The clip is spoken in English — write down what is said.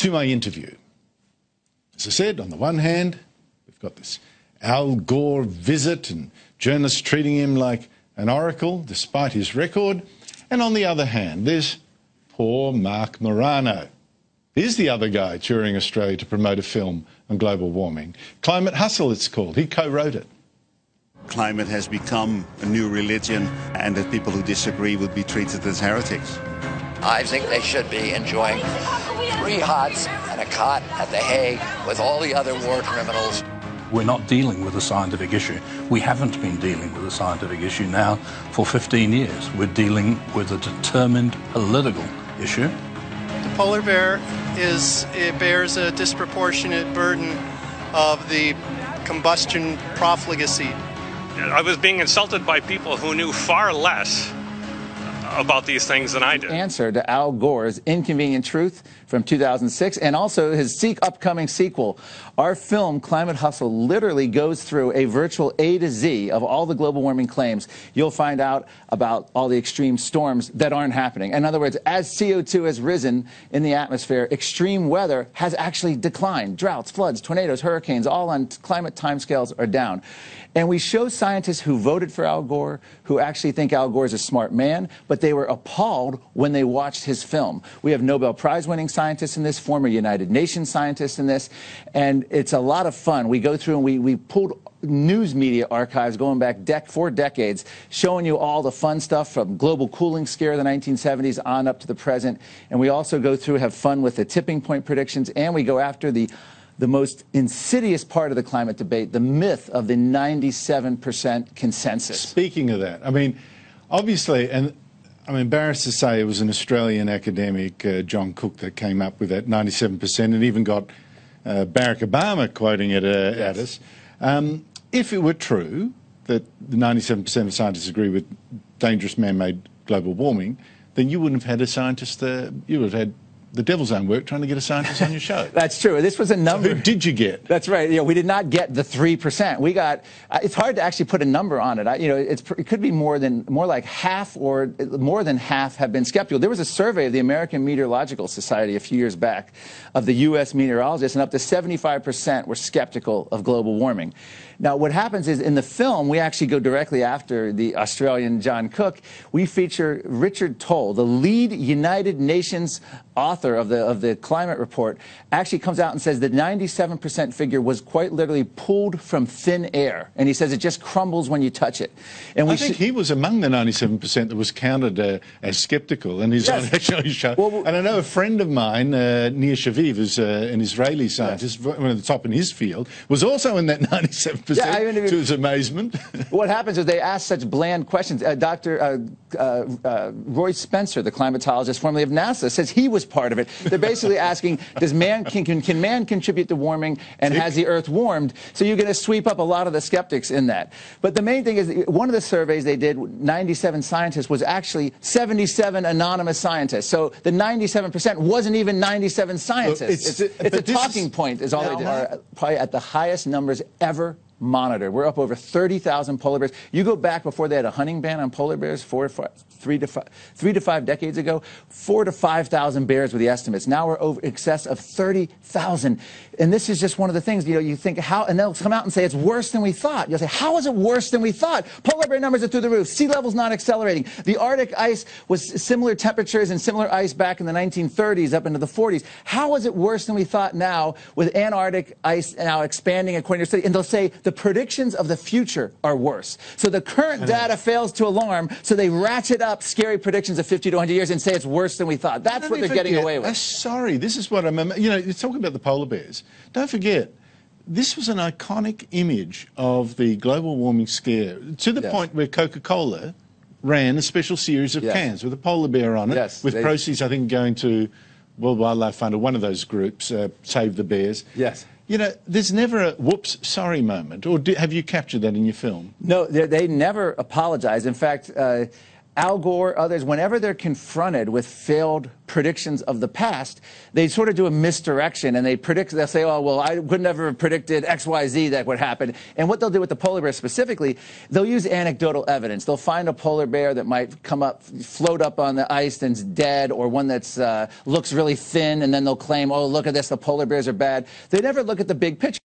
to my interview. As I said, on the one hand, we've got this Al Gore visit and journalists treating him like an oracle despite his record. And on the other hand, there's poor Marc Morano. He's the other guy touring Australia to promote a film on global warming. Climate Hustle, it's called. He co-wrote it. Climate has become a new religion, and that people who disagree would be treated as heretics. I think they should be enjoying 3 hots and a cot at The Hague with all the other war criminals. We're not dealing with a scientific issue. We haven't been dealing with a scientific issue now for 15 years. We're dealing with a determined political issue. The polar bear bears a disproportionate burden of the combustion profligacy. I was being insulted by people who knew far less about these things than I did. Answer to Al Gore's Inconvenient Truth from 2006, and also his upcoming sequel. Our film, Climate Hustle, literally goes through a virtual A to Z of all the global warming claims. You'll find out about all the extreme storms that aren't happening. In other words, as CO2 has risen in the atmosphere, extreme weather has actually declined. Droughts, floods, tornadoes, hurricanes, all on climate timescales are down. And we show scientists who voted for Al Gore, who actually think Al Gore is a smart man, but they were appalled when they watched his film. We have Nobel Prize-winning scientists in this, former United Nations scientists in this, and it's a lot of fun. We go through and we pulled news media archives going back 4 decades, showing you all the fun stuff from global cooling scare of the 1970s on up to the present. And we also go through, have fun with the tipping point predictions, and we go after the most insidious part of the climate debate, the myth of the 97% consensus. Speaking of that, I mean, obviously, and I'm embarrassed to say it was an Australian academic, John Cook, that came up with that 97% and even got Barack Obama quoting it at us. If it were true that the 97% of scientists agree with dangerous man-made global warming, then you wouldn't have had a scientist, you would have had the devil's own work trying to get a scientist on your show. That's true. This was a number. So who did you get? That's right. You know, we did not get the 3%. We got. It's hard to actually put a number on it. You know, it could be more like half or more than half have been skeptical. There was a survey of the American Meteorological Society a few years back of the U.S. meteorologists, and up to 75% were skeptical of global warming. Now, what happens is in the film, we actually go directly after the Australian John Cook. We feature Richard Toll, the lead United Nations author of the climate report, actually comes out and says the 97% figure was quite literally pulled from thin air. And he says it just crumbles when you touch it. And I think he was among the 97% that was counted as skeptical in his own show. Well, and I know a friend of mine, Nir Shaviv, who's an Israeli scientist, one of the top in his field, was also in that 97%. To his amazement. What happens is they ask such bland questions. Dr. Roy Spencer, the climatologist formerly of NASA, says he was part of it. They're basically asking, can man contribute to warming, and has the Earth warmed? So you're going to sweep up a lot of the skeptics in that. But the main thing is, one of the surveys they did, 97 scientists, was actually 77 anonymous scientists. So the 97% wasn't even 97 scientists. It's a talking point is all they did. Are probably at the highest numbers ever monitored. We're up over 30,000 polar bears. You go back before they had a hunting ban on polar bears 3 to 5 decades ago, 4,000 to 5,000 bears were the estimates. Now we're over excess of 30,000. And this is just one of the things, you know, you think how, and they'll come out and say it's worse than we thought. You'll say, how is it worse than we thought? Polar bear numbers are through the roof. Sea level's not accelerating. The Arctic ice was similar temperatures and similar ice back in the 1930s up into the 40s. How is it worse than we thought now with Antarctic ice now expanding according to study? And they'll say the predictions of the future are worse. So the current data fails to alarm, so they ratchet up scary predictions of 50 to 100 years and say it's worse than we thought. That's what they're getting away with. Sorry, this is what I'm... You know, you're talking about the polar bears. Don't forget, this was an iconic image of the global warming scare, to the point where Coca-Cola ran a special series of cans with a polar bear on it, with proceeds, I think, going to World Wildlife Fund or one of those groups, Save the Bears. Yes. You know, there's never a whoops, sorry moment. Or have you captured that in your film? No, they never apologize. In fact, Al Gore, others, whenever they're confronted with failed predictions of the past, they sort of do a misdirection and they'll say, oh, well, I could never have predicted X, Y, Z that would happen. And what they'll do with the polar bear specifically, they'll use anecdotal evidence. They'll find a polar bear that might float up on the ice and's dead, or one that's looks really thin, and then they'll claim, oh, look at this, the polar bears are bad. They never look at the big picture.